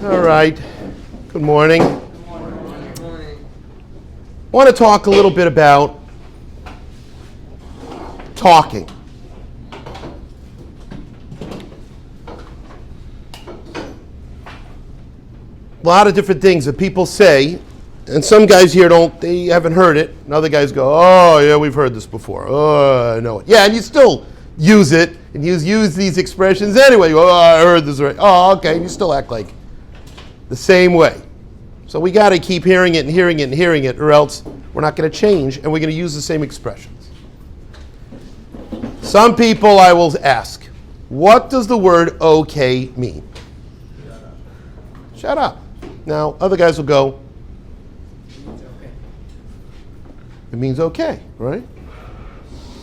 All right. Good morning. Good morning. I want to talk a little bit about talking. A lot of different things that people say, and some guys here they haven't heard it, and other guys go, oh yeah, we've heard this before. Oh, I know it. Yeah, and you still use it, and you use these expressions anyway. Oh, I heard this already. Oh, okay, and you still act like the same way. So we got to keep hearing it and hearing it and hearing it, or else we're not going to change, and we're going to use the same expressions. Some people I will ask, what does the word okay mean? Shut up. Now, other guys will go, it means okay, right?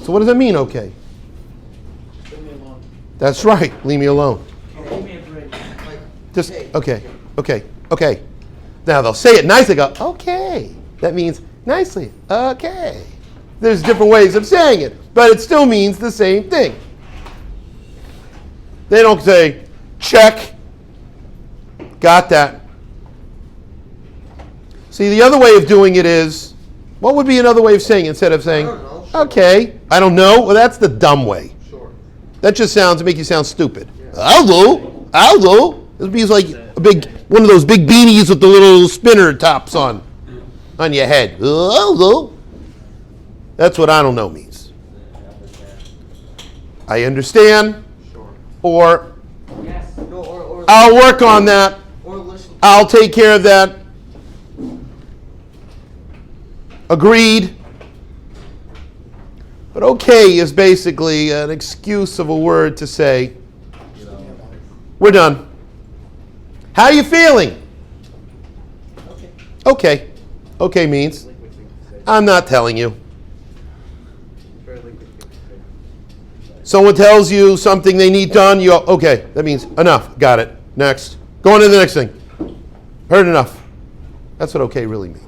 So what does it mean, okay? Leave me alone. That's right, leave me alone. Give me a break. Just, okay. Now they'll say it nicely, go, okay. That means nicely, okay. There's different ways of saying it, but it still means the same thing. They don't say, check, got that. See, the other way of doing it is, what would be another way of saying it instead of saying, I don't know, sure. okay, I don't know? Well, that's the dumb way. Sure. That just make you sound stupid. Yeah. I'll do. It would be like one of those big beanies with the little spinner tops on your head. I'll do. That's what I don't know means. I understand, Sure. or Yes. No, or I'll work on that. Or listen. I'll take care of that. Agreed. But okay is basically an excuse of a word to say, we're done. How are you feeling? Okay. Okay means, I'm not telling you. Someone tells you something they need done, you go, okay, that means enough, got it, next. Go on to the next thing. Heard enough. That's what okay really means.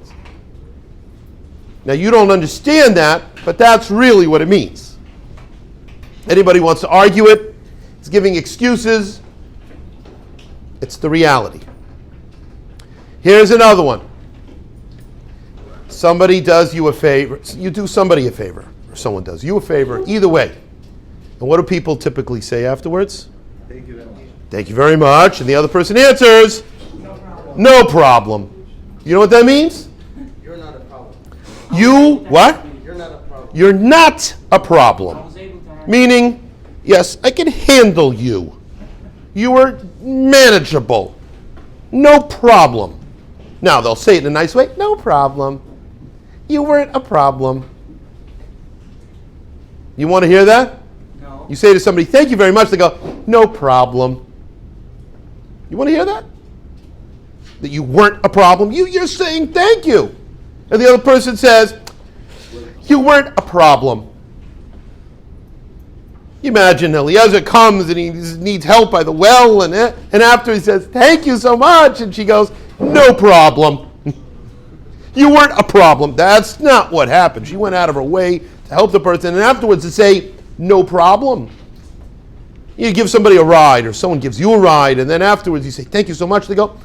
Now you don't understand that, but that's really what it means. Anybody wants to argue it, it's giving excuses, it's the reality. Here's another one. Somebody does you a favor, you do somebody a favor, or someone does you a favor, either way. And what do people typically say afterwards? Thank you very much. Thank you very much. And the other person answers, no problem. You know what that means? You're not a problem. You, what? You're not a problem. You're not a problem. Meaning, yes, I can handle you. You are manageable. No problem. Now, they'll say it in a nice way. No problem. You weren't a problem. You want to hear that? No. You say to somebody, thank you very much. They go, no problem. You want to hear that? That you weren't a problem? You're saying thank you. And the other person says, you weren't a problem. You imagine Eliezer comes and he needs help by the well, and after he says, thank you so much, and she goes, no problem. You weren't a problem. That's not what happened. She went out of her way to help the person, and afterwards to say, no problem. You give somebody a ride, or someone gives you a ride, and then afterwards you say, thank you so much. They go,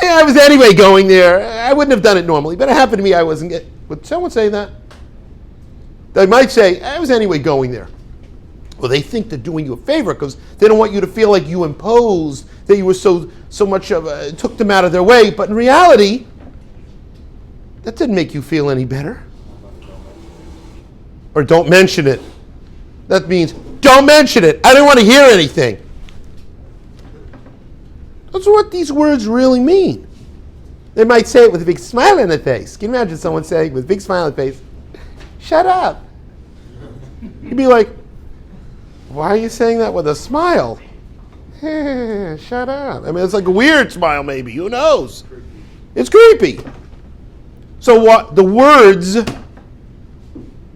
yeah, I was anyway going there. I wouldn't have done it normally, but it happened to me. I wasn't. Would someone say that? They might say, I was anyway going there. Well, they think they're doing you a favor because they don't want you to feel like you imposed, that you were so much of took them out of their way. But in reality, that didn't make you feel any better. Or don't mention it. That means, don't mention it. I don't want to hear anything. That's what these words really mean. They might say it with a big smile on their face. Can you imagine someone saying with a big smile on their face, shut up? You'd be like, why are you saying that with a smile? Shut up. I mean, it's like a weird smile maybe. Who knows? It's creepy. So what the words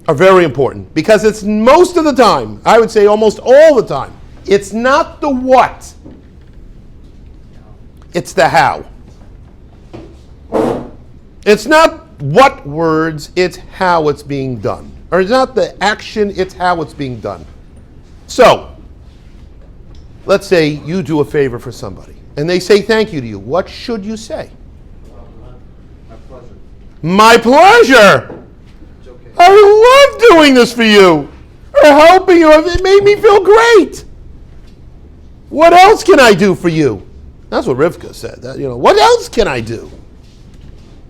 are very important because it's most of the time, I would say almost all the time, it's not the what. It's the how. It's not what words, it's how it's being done. Or it's not the action, it's how it's being done. So, let's say you do a favor for somebody. and they say thank you to you, what should you say? My pleasure. My pleasure. It's okay. I love doing this for you, or helping you. It made me feel great. What else can I do for you? That's what Rivka said. What else can I do?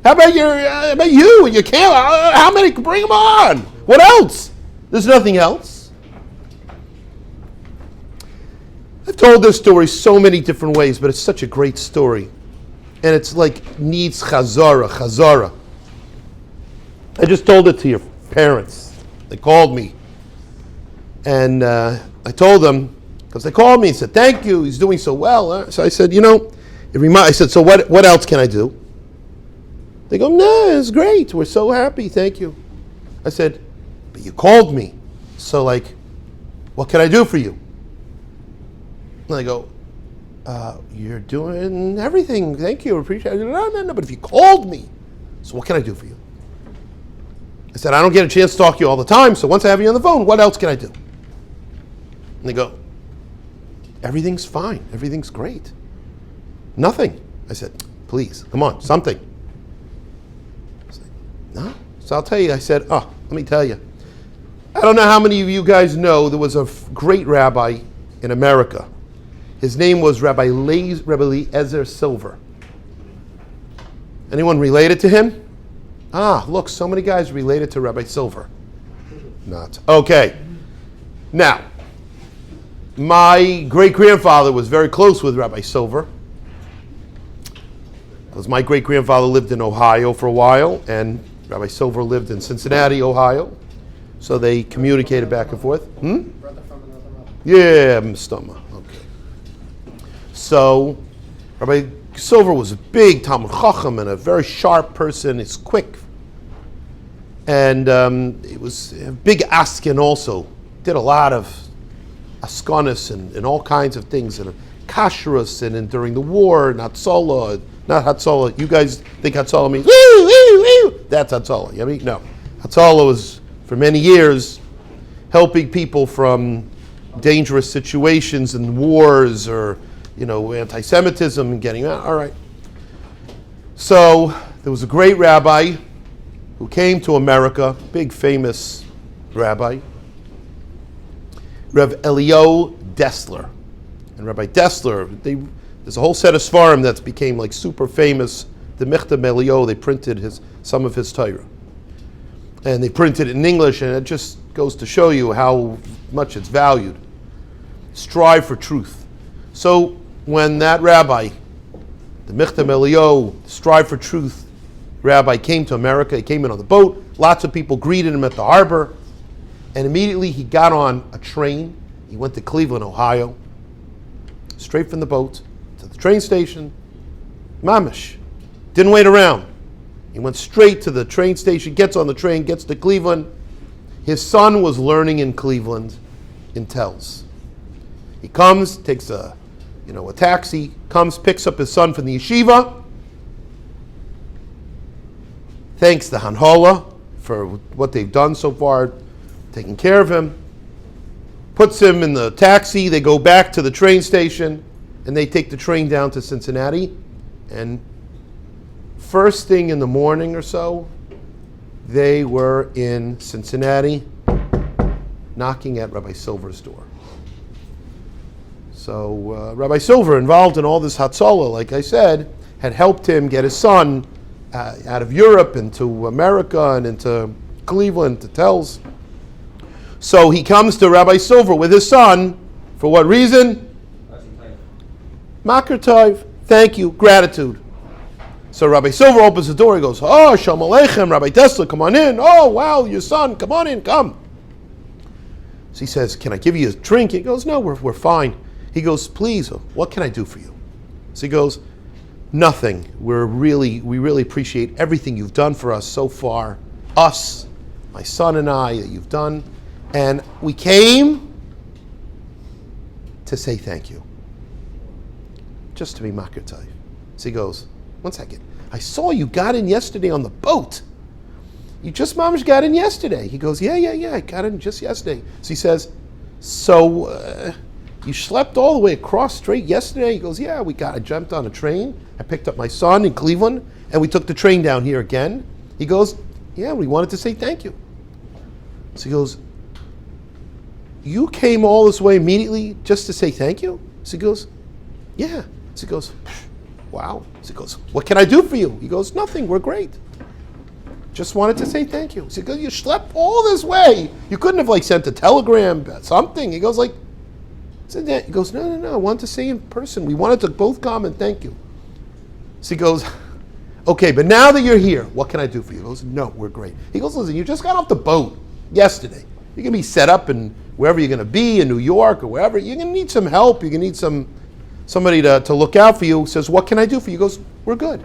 How about you and your camel? How many? Bring them on. What else? There's nothing else. I've told this story so many different ways, but it's such a great story. And it's like needs chazara. I just told it to your parents. They called me. And I told them, because they called me and said, thank you, he's doing so well. So I said, I said, so what else can I do? They go, no, it's great. We're so happy. Thank you. I said, but you called me. So what can I do for you? And I go, you're doing everything. Thank you. Appreciate it. No. But if you called me, so what can I do for you? I said, I don't get a chance to talk to you all the time. So once I have you on the phone, what else can I do? And they go, everything's fine. Everything's great. Nothing. I said, please, come on, something. No? So I'll tell you, I said, let me tell you. I don't know how many of you guys know, there was a great rabbi in America. His name was Rabbi Eliezer Silver. Anyone related to him? Look, so many guys related to Rabbi Silver. Not. Okay. Now, my great-grandfather was very close with Rabbi Silver, because my great-grandfather lived in Ohio for a while, and Rabbi Silver lived in Cincinnati, Ohio. So they communicated back and forth. Brother from another mother. Yeah, Mstama. Okay. So Rabbi Silver was a big Talmud Chacham and a very sharp person. He's quick. And it was a big askin also. Did a lot of askanis and all kinds of things. And kashrus and during the war, not Hatzalah. You guys think Hatzalah means, woo, woo, woo. That's Hatzalah. You know? No. Hatzalah was, for many years, helping people from dangerous situations and wars or, anti-Semitism and getting out. All right. So there was a great rabbi who came to America, big famous rabbi, Rev Elio Dessler. And Rabbi Dessler, there's a whole set of Svarim that became super famous. The Michtav Elio, they printed some of his Torah. And they printed it in English, and it just goes to show you how much it's valued. Strive for truth. So when that rabbi, the Michtav Elio, Strive for Truth rabbi, came to America, he came in on the boat, lots of people greeted him at the harbor, and immediately he got on a train. He went to Cleveland, Ohio, straight from the boat to the train station. Mamish. Didn't wait around. He went straight to the train station, gets on the train, gets to Cleveland. His son was learning in Cleveland in Tells. He comes, takes a taxi, comes, picks up his son from the yeshiva, thanks the Hanhola for what they've done so far, taking care of him, puts him in the taxi, they go back to the train station, and they take the train down to Cincinnati, and first thing in the morning or so, they were in Cincinnati knocking at Rabbi Silver's door. So Rabbi Silver, involved in all this Hatzalah, like I said, had helped him get his son out of Europe into America and into Cleveland to Tells. So he comes to Rabbi Silver with his son. For what reason? Makar Tov. Thank you. Gratitude. So Rabbi Silver opens the door. He goes, oh, Shalom Aleichem, Rabbi Dessler, come on in. Oh, wow, your son, come on in, come. So he says, can I give you a drink? He goes, no, we're fine. He goes, please, what can I do for you? So he goes, nothing. We really appreciate everything you've done for us so far. Us, my son and I, that you've done. And we came to say thank you. Just to be Makar Tov. So he goes, one second. I saw you got in yesterday on the boat. You just mamish got in yesterday. He goes, yeah, I got in just yesterday. So he says, so you slept all the way across straight yesterday? He goes, yeah, I jumped on a train. I picked up my son in Cleveland, and we took the train down here again. He goes, yeah, we wanted to say thank you. So he goes, you came all this way immediately just to say thank you? So he goes, yeah. So he goes, wow. So he goes, what can I do for you? He goes, nothing, we're great. Just wanted to say thank you. So he goes, you slept all this way. You couldn't have sent a telegram, something. He goes said that. He goes, no, I wanted to say in person. We wanted to both come and thank you. So he goes, okay, but now that you're here, what can I do for you? He goes, no, we're great. He goes, listen, you just got off the boat yesterday. You're going to be set up in wherever you're going to be, in New York or wherever. You're going to need some help. You're going to need somebody to look out for you. He says, what can I do for you? He goes, we're good.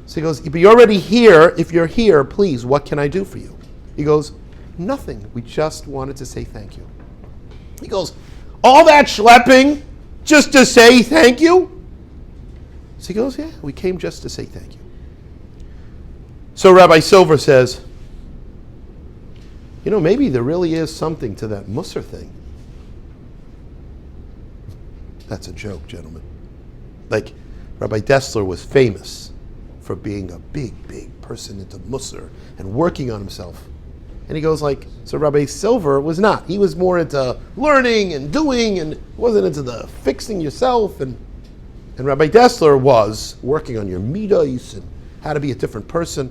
So he goes, but you're already here. If you're here, please, what can I do for you? He goes, nothing. We just wanted to say thank you. He goes, all that schlepping just to say thank you? So he goes, yeah, we came just to say thank you. So Rabbi Silver says, maybe there really is something to that Musar thing. That's a joke, gentlemen. Rabbi Dessler was famous for being a big, big person into Musar and working on himself. And he goes so Rabbi Silver was not. He was more into learning and doing and wasn't into the fixing yourself. And Rabbi Dessler was working on your midos and how to be a different person.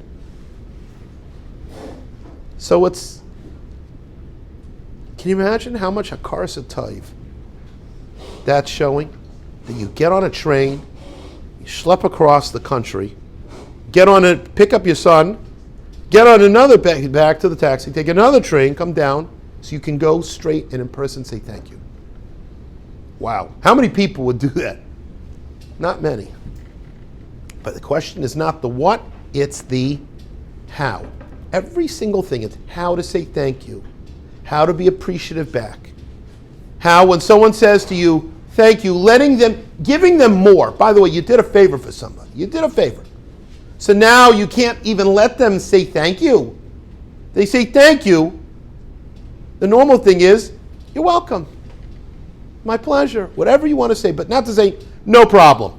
So can you imagine how much hakaras hatov that's showing? That you get on a train, you schlep across the country, get on it, pick up your son, get on another back to the taxi, take another train, come down, so you can go straight and in person say thank you. Wow. How many people would do that? Not many. But the question is not the what, it's the how. Every single thing, it's how to say thank you, how to be appreciative back. How when someone says to you, thank you, giving them more. By the way, you did a favor for somebody. You did a favor. So now you can't even let them say thank you. They say thank you. The normal thing is, you're welcome. My pleasure. Whatever you want to say, but not to say, no problem.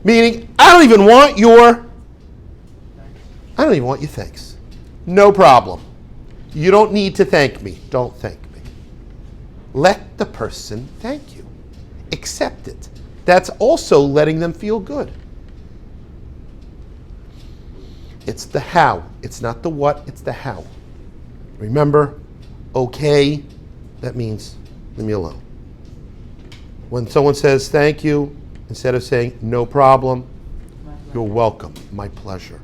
Meaning, I don't even want your thanks. No problem. You don't need to thank me. Don't thank me. Let the person thank you. Accept it. That's also letting them feel good. It's the how. It's not the what, it's the how. Remember, okay, that means leave me alone. When someone says thank you, instead of saying no problem, you're welcome, my pleasure.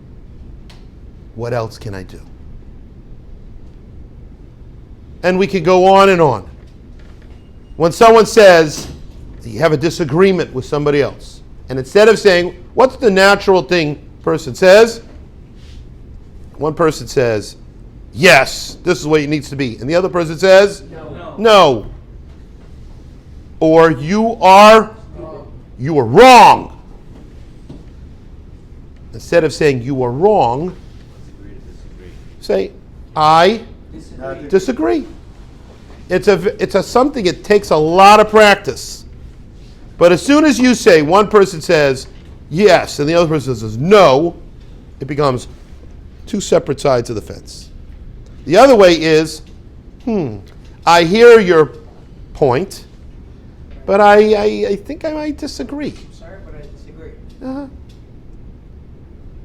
What else can I do? And we could go on and on. When someone says you have a disagreement with somebody else, and instead of saying, what's the natural thing person says? One person says, yes, this is the way it needs to be. And the other person says, no. Or you are wrong. Instead of saying you are wrong, say, I disagree. It's something, it takes a lot of practice. But as soon as you say, one person says yes, and the other person says no, it becomes two separate sides of the fence. The other way is, I hear your point, but I think I might disagree. Sorry, but I disagree. And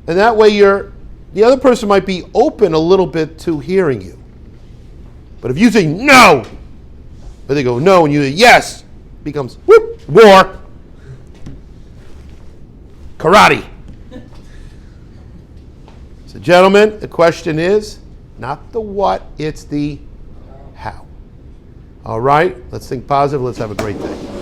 that way the other person might be open a little bit to hearing you. But if you say no, or they go no and you say yes, it becomes whoop, war, karate. So gentlemen, the question is not the what, it's the how. All right, let's think positive. Let's have a great day.